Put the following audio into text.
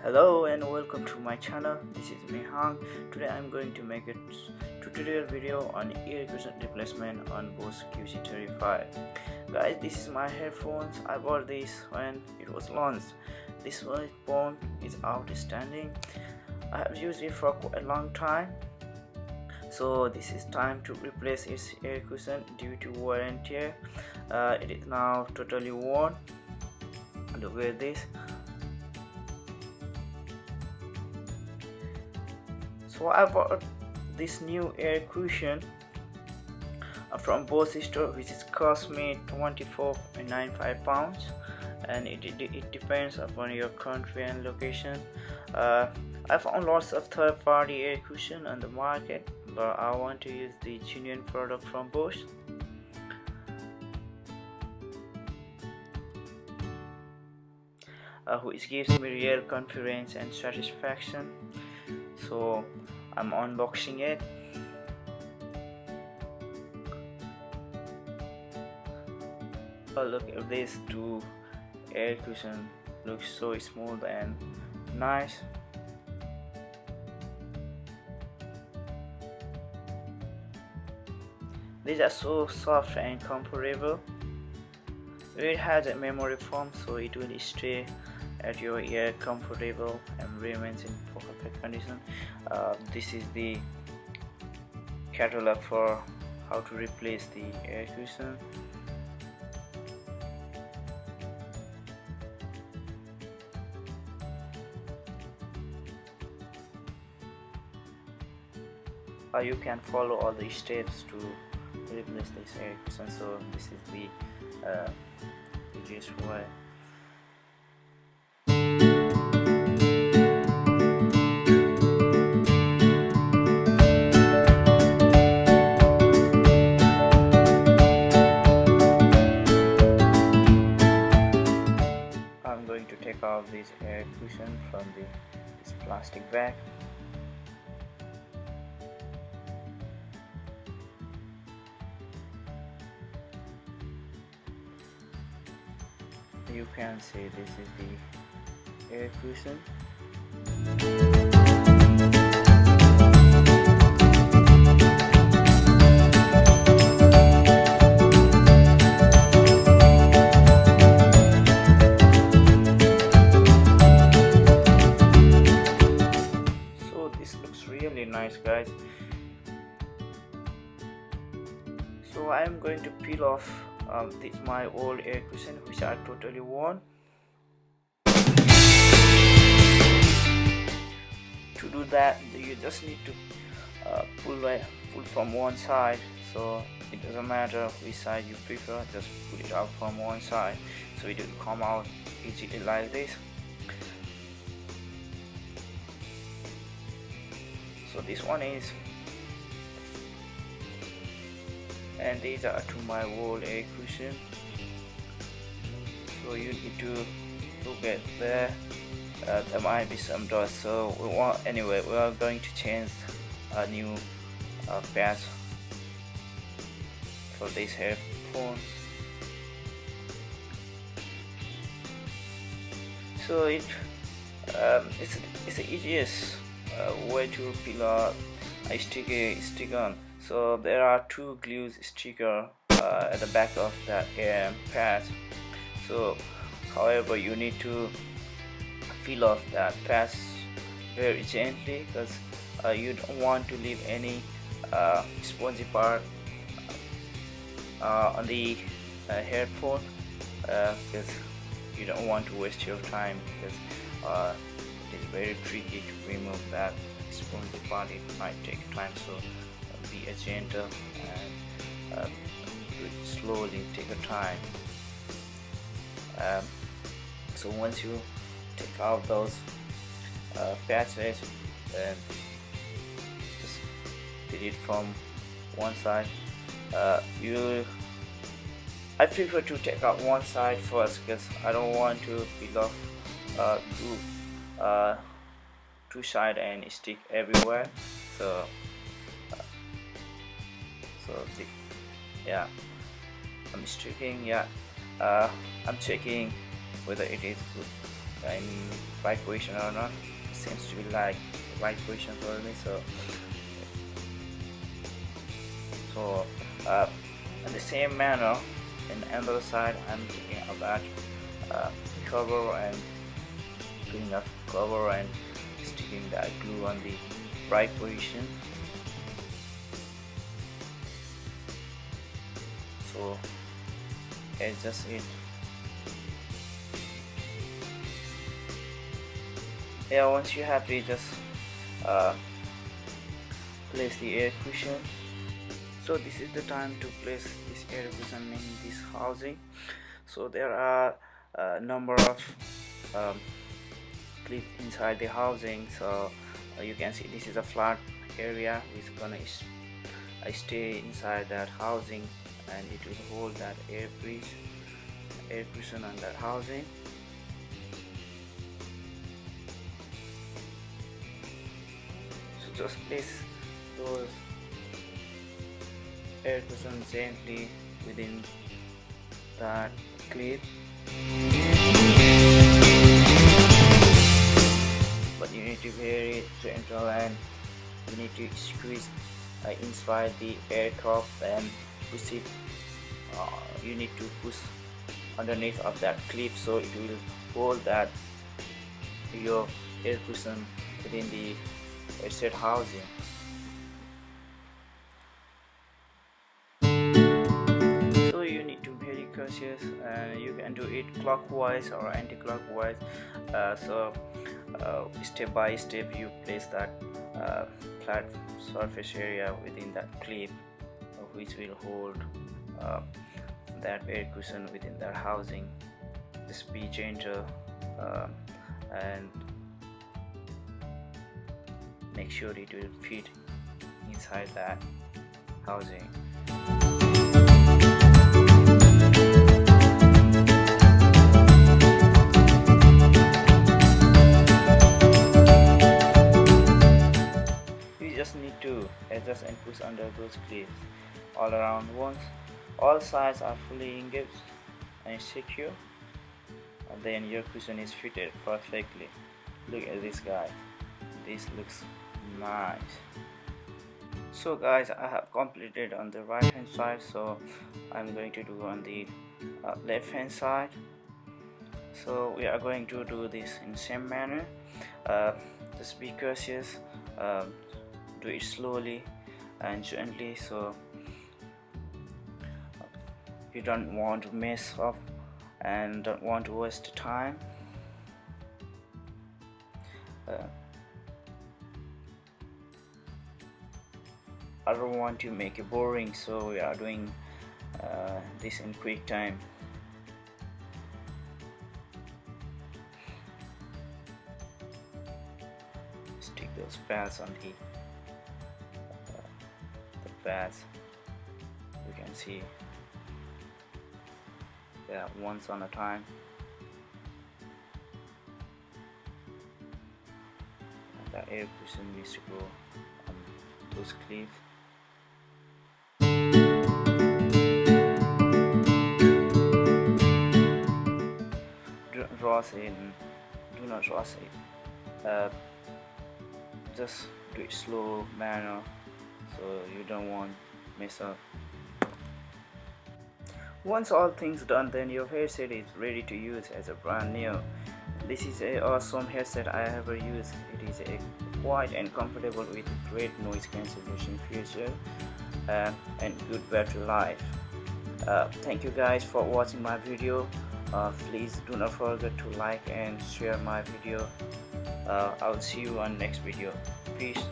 Hello and welcome to my channel. This is Mihang. Today I'm going to make a tutorial video on ear cushion replacement on Bose QC35. Guys, this is my headphones. I bought this when it was launched. This one is outstanding. I have used it for quite a long time. So this is time to replace its ear cushion due to wear and tear. It is now totally worn. Look at this. So I bought this new ear cushion from Bose store, which is cost me 24.95 pounds, and it depends upon your country and location. I found lots of third-party ear cushion on the market, but I want to use the genuine product from Bose. Which gives me real confidence and satisfaction. So I'm unboxing it. Oh, look at these two air cushion, looks so smooth and nice. These are so soft and comfortable. It has a memory foam, so it will stay at your ear comfortable and remains in perfect condition. This is the catalog for how to replace the ear cushion. You can follow all the steps to replace this ear cushion. So this is the easiest way. I'm going to take out this air cushion from this plastic bag. You can see this is the air cushion. So this looks really nice, guys. So I am going to peel off this is my old air cushion, which are totally worn. To do that, you just need to pull from one side. So it doesn't matter which side you prefer, just pull it out from one side, so it will come out easily like this. So this one is, and these are to my old air cushion. So you need to look at there. There might be some dust, so we are going to change a new patch for this headphone. So it's the easiest way to peel a stick on. So there are two glue stickers at the back of that patch. So however, you need to peel off that patch very gently, because you don't want to leave any spongy part on the headphone, because you don't want to waste your time, because it is very tricky to remove that spongy part. It might take time, so be gentle and do it slowly, take your time. So once you take out those patches, then just peel it from one side. I prefer to take out one side first, because I don't want to peel off two sides and stick everywhere. So I'm checking whether it is good. in right position or not. It seems to be like right position for me. So in the same manner, in the other side, I'm taking a batch cover and putting a cover and sticking that glue on the right position. So it's just it. Yeah, once you have to just place the air cushion. So this is the time to place this air cushion in this housing. So there are a number of clips inside the housing. So you can see this is a flat area which is gonna stay inside that housing, and it will hold that air cushion on that housing. So just place those air cushion gently within that clip, but you need to be very gentle and you need to squeeze inside the air cup and push it. You need to push underneath of that clip so it will hold that your air cushion within the set housing. So you need to be very cautious, and you can do it clockwise or anti-clockwise. Step by step you place that flat surface area within that clip, which will hold that air cushion within that housing. Just be gentle and make sure it will fit inside that housing. You just need to adjust and push under those clips all around. Once all sides are fully engaged and secure, and then your cushion is fitted perfectly. Look at this, guys. This looks nice. So guys, I have completed on the right hand side, so I'm going to do on the left hand side. So we are going to do this in the same manner. Just be cautious, do it slowly and gently, so you don't want to mess up and don't want to waste time. I don't want to make it boring, so we are doing this in quick time. Stick those pads on the pads. You can see, yeah, once on a time. And the air cushion needs to go on those clips. Do not rush it. Just do it slow manner, so you don't want to mess up. Once all things done, then your headset is ready to use as a brand new. This is a awesome headset I ever used. It is a quiet and comfortable with great noise cancellation feature and good battery life. Thank you guys for watching my video. Please do not forget to like and share my video. I will see you on next video. Peace.